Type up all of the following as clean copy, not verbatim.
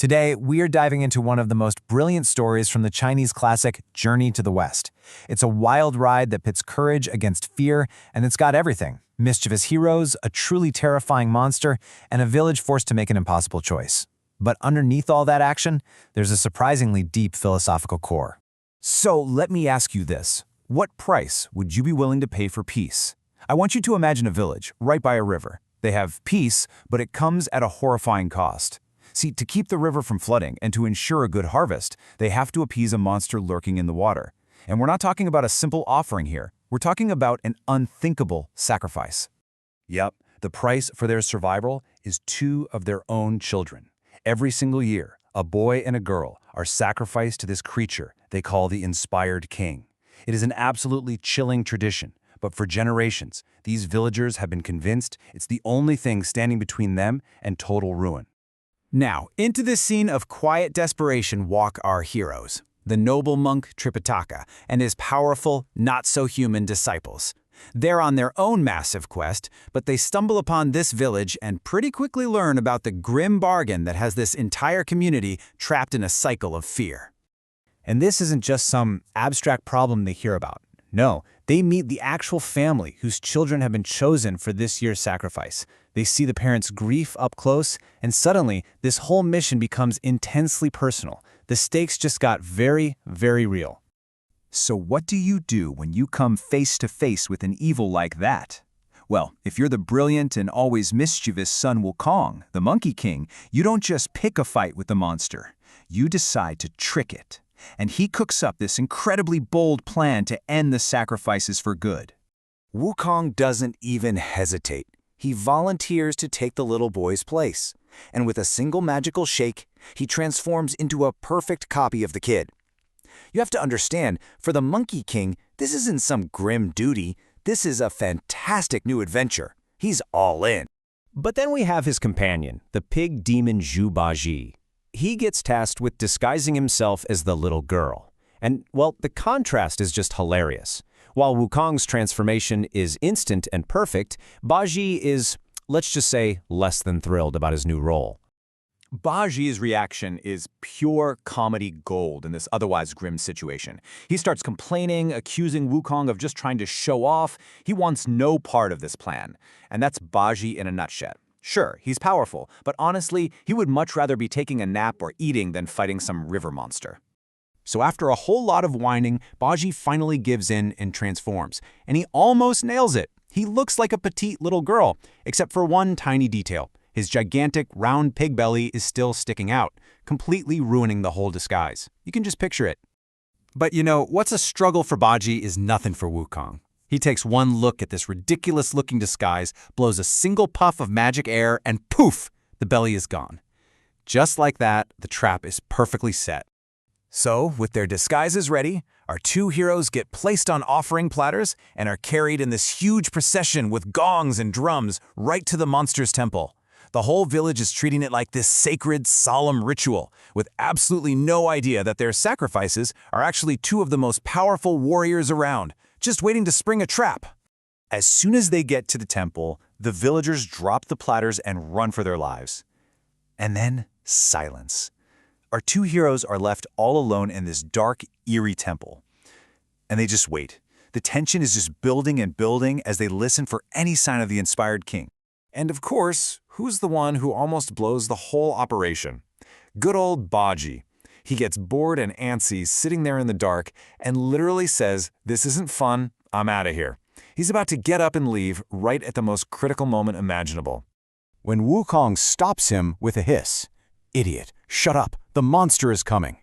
Today, we are diving into one of the most brilliant stories from the Chinese classic Journey to the West. It's a wild ride that pits courage against fear, and it's got everything: mischievous heroes, a truly terrifying monster, and a village forced to make an impossible choice. But underneath all that action, there's a surprisingly deep philosophical core. So let me ask you this. What price would you be willing to pay for peace? I want you to imagine a village right by a river. They have peace, but it comes at a horrifying cost. See, to keep the river from flooding and to ensure a good harvest, they have to appease a monster lurking in the water. And we're not talking about a simple offering here. We're talking about an unthinkable sacrifice. Yep, the price for their survival is 2 of their own children. Every single year, a boy and a girl are sacrificed to this creature they call the Inspired King. It is an absolutely chilling tradition, but for generations, these villagers have been convinced it's the only thing standing between them and total ruin. Now, into this scene of quiet desperation walk our heroes, the noble monk Tripitaka and his powerful, not-so-human disciples. They're on their own massive quest, but they stumble upon this village and pretty quickly learn about the grim bargain that has this entire community trapped in a cycle of fear. And this isn't just some abstract problem they hear about. No, they meet the actual family whose children have been chosen for this year's sacrifice. They see the parents' grief up close, and suddenly, this whole mission becomes intensely personal. The stakes just got very, very real. So what do you do when you come face to face with an evil like that? Well, if you're the brilliant and always mischievous Sun Wukong, the Monkey King, you don't just pick a fight with the monster. You decide to trick it. And he cooks up this incredibly bold plan to end the sacrifices for good. Wukong doesn't even hesitate. He volunteers to take the little boy's place. And with a single magical shake, he transforms into a perfect copy of the kid. You have to understand, for the Monkey King, this isn't some grim duty. This is a fantastic new adventure. He's all in. But then we have his companion, the pig demon Zhu Bajie. He gets tasked with disguising himself as the little girl. And, well, the contrast is just hilarious. While Wukong's transformation is instant and perfect, Bajie is, let's just say, less than thrilled about his new role. Bajie's reaction is pure comedy gold in this otherwise grim situation. He starts complaining, accusing Wukong of just trying to show off. He wants no part of this plan. And that's Bajie in a nutshell. Sure, he's powerful, but honestly, he would much rather be taking a nap or eating than fighting some river monster. So after a whole lot of whining, Bajie finally gives in and transforms, and he almost nails it. He looks like a petite little girl, except for one tiny detail. His gigantic, round pig belly is still sticking out, completely ruining the whole disguise. You can just picture it. But you know, what's a struggle for Bajie is nothing for Wukong. He takes one look at this ridiculous-looking disguise, blows a single puff of magic air, and poof, the belly is gone. Just like that, the trap is perfectly set. So, with their disguises ready, our 2 heroes get placed on offering platters and are carried in this huge procession with gongs and drums right to the monster's temple. The whole village is treating it like this sacred, solemn ritual, with absolutely no idea that their sacrifices are actually 2 of the most powerful warriors around, just waiting to spring a trap. As soon as they get to the temple, the villagers drop the platters and run for their lives. And then silence. Our 2 heroes are left all alone in this dark, eerie temple. And they just wait. The tension is just building and building as they listen for any sign of the Inspired King. And of course, who's the one who almost blows the whole operation? Good old Bajie. He gets bored and antsy sitting there in the dark and literally says, "This isn't fun, I'm out of here." He's about to get up and leave right at the most critical moment imaginable, when Wukong stops him with a hiss. "Idiot, shut up, the monster is coming."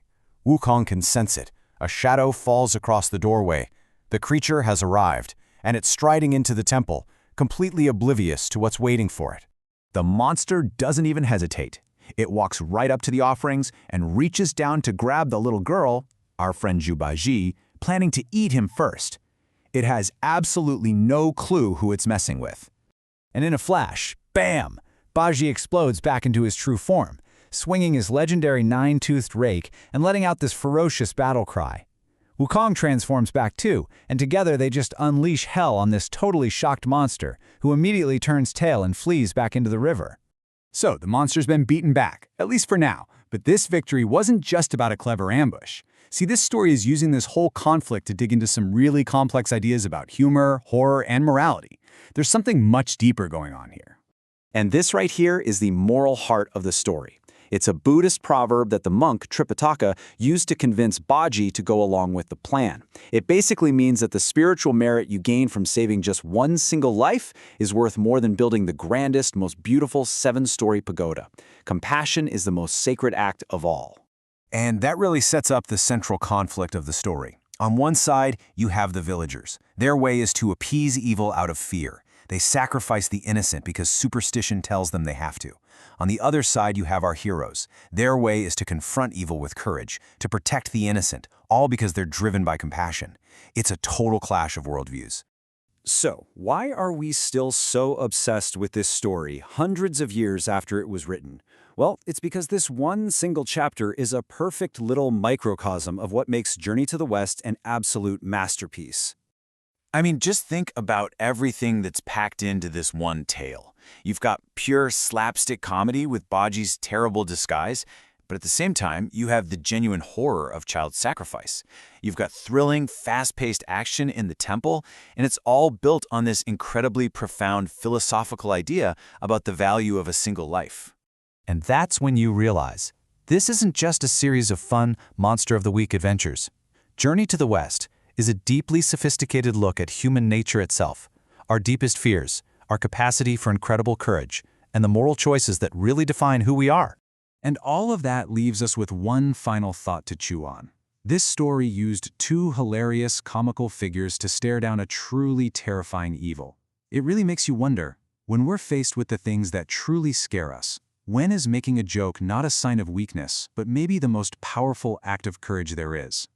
Wukong can sense it. A shadow falls across the doorway. The creature has arrived, and it's striding into the temple, completely oblivious to what's waiting for it. The monster doesn't even hesitate. It walks right up to the offerings and reaches down to grab the little girl, our friend Zhu Bajie, planning to eat him first. It has absolutely no clue who it's messing with. And in a flash, bam! Bajie explodes back into his true form, swinging his legendary 9-toothed rake and letting out this ferocious battle cry. Wukong transforms back too, and together they just unleash hell on this totally shocked monster, who immediately turns tail and flees back into the river. So the monster's been beaten back, at least for now, But this victory wasn't just about a clever ambush. See, this story is using this whole conflict to dig into some really complex ideas about humor, horror, and morality. There's something much deeper going on here. And this right here is the moral heart of the story. It's a Buddhist proverb that the monk, Tripitaka, used to convince Bajie to go along with the plan. It basically means that the spiritual merit you gain from saving just one single life is worth more than building the grandest, most beautiful 7-story pagoda. Compassion is the most sacred act of all. And that really sets up the central conflict of the story. On one side, you have the villagers. Their way is to appease evil out of fear. They sacrifice the innocent because superstition tells them they have to. On the other side, you have our heroes. Their way is to confront evil with courage, to protect the innocent, all because they're driven by compassion. It's a total clash of worldviews. So, why are we still so obsessed with this story hundreds of years after it was written? Well, it's because this one single chapter is a perfect little microcosm of what makes Journey to the West an absolute masterpiece. I mean, just think about everything that's packed into this one tale. You've got pure slapstick comedy with Bajie's terrible disguise, but at the same time, you have the genuine horror of child sacrifice. You've got thrilling, fast-paced action in the temple, and it's all built on this incredibly profound philosophical idea about the value of a single life. And that's when you realize, this isn't just a series of fun Monster of the Week adventures. Journey to the West is a deeply sophisticated look at human nature itself, our deepest fears, our capacity for incredible courage, and the moral choices that really define who we are. And all of that leaves us with one final thought to chew on. This story used two hilarious, comical figures to stare down a truly terrifying evil. It really makes you wonder, when we're faced with the things that truly scare us, when is making a joke not a sign of weakness, but maybe the most powerful act of courage there is?